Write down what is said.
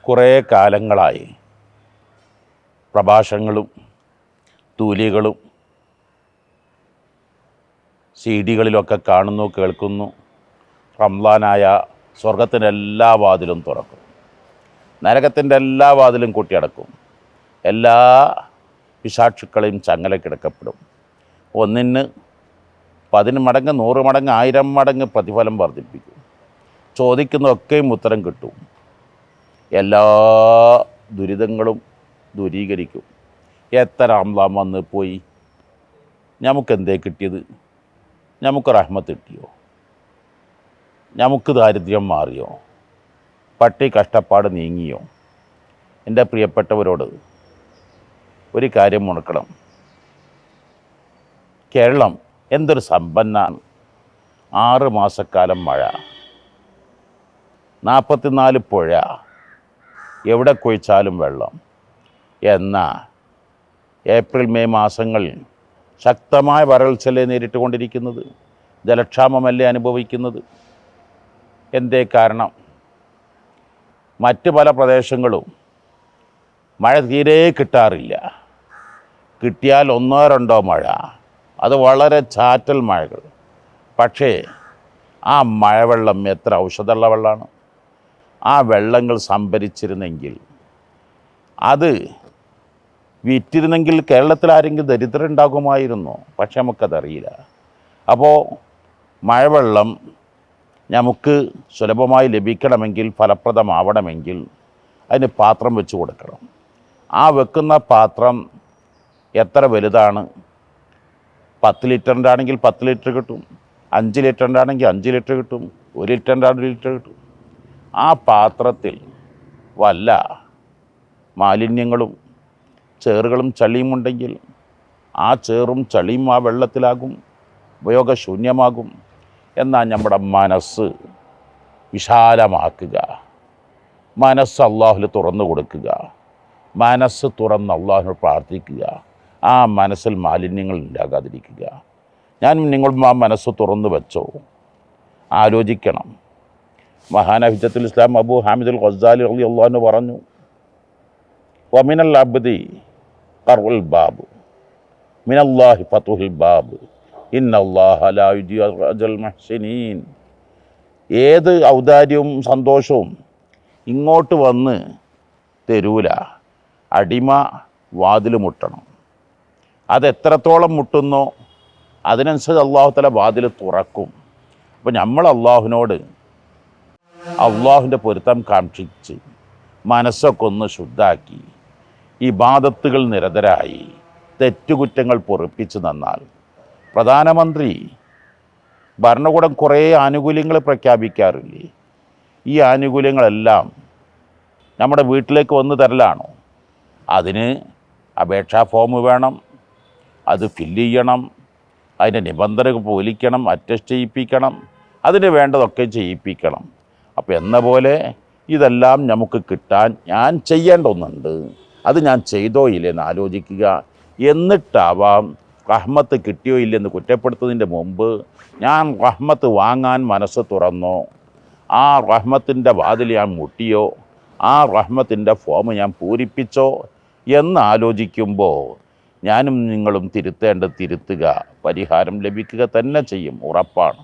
കുറേ കാലങ്ങളായി പ്രഭാഷണങ്ങളും തൂലികളും CD-കളിലൊക്കെ കാണുന്നു, കേൾക്കുന്നു. റംളാനായ സ്വർഗത്തിൻ്റെ എല്ലാ വാതിലും തുറക്കും, നരകത്തിൻ്റെ എല്ലാ വാതിലും കൂട്ടിയടക്കും, എല്ലാ പിശാചുക്കളെയും ചങ്ങലക്കിടക്കപ്പെടും. ഒന്നിന് 10 മടങ്ങ് 100 മടങ്ങ് 1000 മടങ്ങ് പ്രതിഫലം വർദ്ധിപ്പിക്കും. ചോദിക്കുന്നതൊക്കെയും ഉത്തരം കിട്ടും. എല്ലാ ദുരിതങ്ങളും ദൂരീകരിക്കും. എത്ര റംളാൻ വന്ന് പോയി, നമുക്കെന്തേ കിട്ടിയത്? നമുക്ക് റഹ്മത്ത് കിട്ടിയോ? നമുക്ക് ദാരിദ്ര്യം മാറിയോ? പട്ടി കഷ്ടപ്പാട് നീങ്ങിയോ? എൻ്റെ പ്രിയപ്പെട്ടവരോട് ഒരു കാര്യം ഉണക്കണം. കേരളം എന്തൊരു സമ്പന്നാണ്. 6 മാസക്കാലം മഴ, 44 പുഴ, എവിടെ കുഴിച്ചാലും വെള്ളം. എന്നാൽ ഏപ്രിൽ മെയ് മാസങ്ങളിൽ ശക്തമായ വരൾച്ചയല്ലേ നേരിട്ടുകൊണ്ടിരിക്കുന്നത്? ജലക്ഷാമമല്ലേ അനുഭവിക്കുന്നത്? എന്തേ കാരണം? മറ്റ് പല പ്രദേശങ്ങളും മഴ തീരെ കിട്ടാറില്ല. കിട്ടിയാൽ 1-2 മഴ, അത് വളരെ ചാറ്റൽ മഴകൾ. പക്ഷേ ആ മഴവെള്ളം എത്ര ഔഷധമുള്ള വെള്ളമാണ്. ആ വെള്ളങ്ങൾ സംഭരിച്ചിരുന്നെങ്കിൽ, അത് വിറ്റിരുന്നെങ്കിൽ കേരളത്തിൽ ആരെങ്കിലും ദരിദ്രരുണ്ടാകുമായിരുന്നു. പക്ഷെ നമുക്കതറിയില്ല. അപ്പോൾ മഴവെള്ളം നമുക്ക് സുലഭമായി ലഭിക്കണമെങ്കിൽ, ഫലപ്രദമാവണമെങ്കിൽ അതിന് പാത്രം വെച്ച് കൊടുക്കണം. ആ വെക്കുന്ന പാത്രം എത്ര വലുതാണ്? 10 ലിറ്ററിൻ്റെ ആണെങ്കിൽ 10 ലിറ്റർ കിട്ടും, 5 ലിറ്ററിൻ്റെ ആണെങ്കിൽ 5 ലിറ്റർ കിട്ടും, 1 ലിറ്ററിൻ്റെ 1 ലിറ്റർ കിട്ടും. ആ പാത്രത്തിൽ വല്ല മാലിന്യങ്ങളും ചേറുകളും ചളിയും ഉണ്ടെങ്കിൽ ആ ചേറും ചളിയും ആ വെള്ളത്തിലാകും, ഉപയോഗശൂന്യമാകും. എന്നാൽ നമ്മുടെ മനസ്സ് വിശാലമാക്കുക, മനസ്സ് അള്ളാഹുവിൽ തുറന്നു കൊടുക്കുക, മനസ്സ് തുറന്ന് അള്ളാഹുവിനോട് പ്രാർത്ഥിക്കുക. ആ മനസ്സിൽ മാലിന്യങ്ങൾ ഉണ്ടാകാതിരിക്കുക. ഞാൻ നിങ്ങൾ ആ മനസ്സ് തുറന്നു വെച്ചോ? ആലോചിക്കണം. മഹാനായ ഹുജ്ജത്തുൽ ഇസ്ലാം അബൂ ഹാമിദുൽ ഗസ്സാലി റളിയല്ലാഹു അൻഹു പറഞ്ഞു, വമിനൽ അബ്ദി ഖർഉൽ ബാബ് മിനല്ലാഹി ഫതുഹുൽ ബാബ് ഇന്നല്ലാഹ ലാ യുദിഉ അജ്റൽ മുഹ്സിനീൻ. ഏത് ഔദാര്യവും സന്തോഷവും ഇങ്ങോട്ട് വന്ന് തരൂല. അടിമ വാതിൽ മുട്ടണം. അതെത്രത്തോളം മുട്ടുന്നോ അതിനനുസരിച്ച് അള്ളാഹു തആല വാതിൽ തുറക്കും. അപ്പോൾ നമ്മൾ അള്ളാഹുവിനോട് അള്ളാഹുവിൻ്റെ പൊരുത്തം കാക്ഷിച്ച് മനസ്സൊക്കെ ഒന്ന് ശുദ്ധാക്കി ഇബാദത്തുകൾ നിരതരായി തെറ്റുകുറ്റങ്ങൾ പൊറുപ്പിച്ച് തന്നാൽ, പ്രധാനമന്ത്രി ഭരണകൂടം കുറേ ആനുകൂല്യങ്ങൾ പ്രഖ്യാപിക്കാറില്ലേ? ഈ ആനുകൂല്യങ്ങളെല്ലാം നമ്മുടെ വീട്ടിലേക്ക് വന്ന് തരലാണോ? അതിന് അപേക്ഷാ ഫോം വേണം, അത് ഫില്ല് ചെയ്യണം, അതിൻ്റെ നിബന്ധനകൾ പാലിക്കണം, അറ്റസ്റ്റ് ചെയ്യിപ്പിക്കണം, അതിന് വേണ്ടതൊക്കെ ചെയ്യിപ്പിക്കണം. അപ്പോൾ എന്ന പോലെ ഇതെല്ലാം നമുക്ക് കിട്ടാൻ ഞാൻ ചെയ്യേണ്ട ഒന്നുണ്ട്. അത് ഞാൻ ചെയ്തോ ഇല്ലെന്ന് ആലോചിക്കുക. എന്നിട്ടാവാം റഹ്മത്ത് കിട്ടിയോ ഇല്ലെന്ന് കുറ്റപ്പെടുത്തുന്നതിൻ്റെ മുമ്പ് ഞാൻ റഹ്മത്ത് വാങ്ങാൻ മനസ്സ് തുറന്നോ, ആ റഹ്മത്തിൻ്റെ വാതിൽ ഞാൻ മുട്ടിയോ, ആ റഹ്മത്തിൻ്റെ ഫോം ഞാൻ പൂരിപ്പിച്ചോ എന്ന് ആലോചിക്കുമ്പോൾ ഞാനും നിങ്ങളും തിരുത്തേണ്ടത് തിരുത്തുക, പരിഹാരം ലഭിക്കുക തന്നെ ചെയ്യും, ഉറപ്പാണ്.